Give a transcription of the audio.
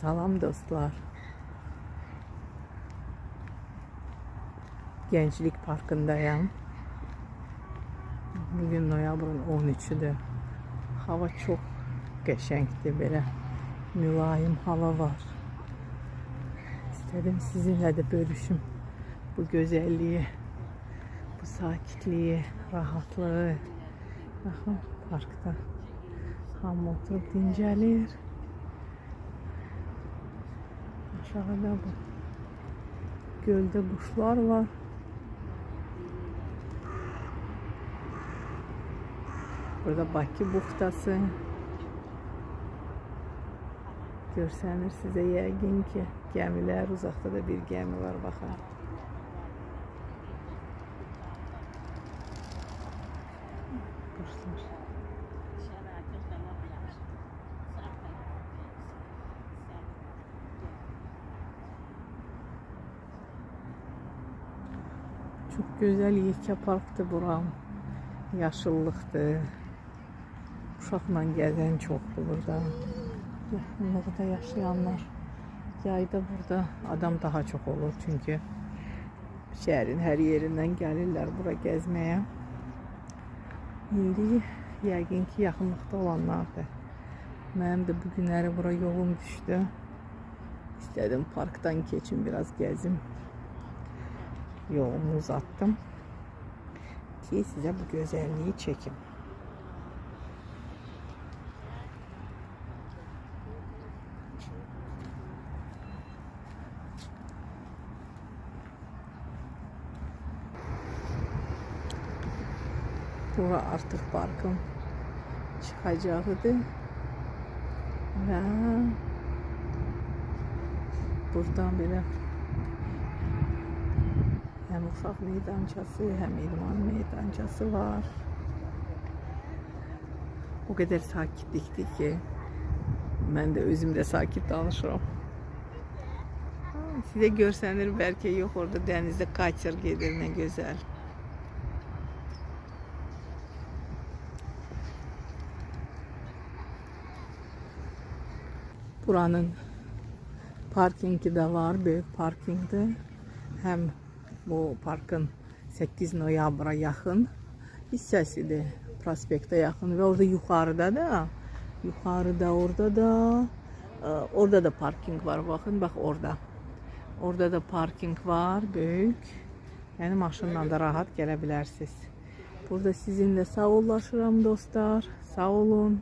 Salam dostlar. Gençlik Parkı'ndayım. Bugün noyabrın 13'üdür. Hava çok qəşəngdir, belə mülayim hava var. İstedim sizinle de bölüşüm bu güzelliği, bu sakitliği, rahatlığı. Baxın, parkda hamı oturub dincəlir. Aşağıda bu gölde kuşlar var. Burada Bakı buxtası. Görsənir sizə yəqin ki, gəmilər, uzaqda da bir gəmi var, baxın. Quşlar. Çok güzel yekə parkdır buram. Yaşıllıqdır. Uşaqla gəzən çoxdur burada. Yaxınlıqda yaşayanlar. Yayda burada adam daha çox olur. Çünki şəhərin hər yerindən gəlirlər bura gəzməyə. İndi yəqin ki, yaxınlıqda olanlardır. Mənim də bu günləri bura yolum düşdü. İstədim parkdan keçim, biraz gəzim. Yolumu uzattım ki size bu güzelliği çekim. Bura artık parkın çıxacağıdır və buradan belə hem uşaq meydançası, hem idman meydançası var. O kadar sakitlikdir ki, mən də özümdə sakit danışıram. Sizə görsənir, bəlkə yox, orada dənizdə kaçır gedir, nə gözəl. Buranın parkingi de var, büyük parkingdir. Hem bu parkın 8 noyabra yaxın hissəsidir, prospektə yaxın və orada yuxarıda orada da parking var, baxın, bax orada da parking var, böyük, yəni maşınla da rahat gələ bilərsiniz. Burada sizinlə sağollaşıram dostlar, sağ olun.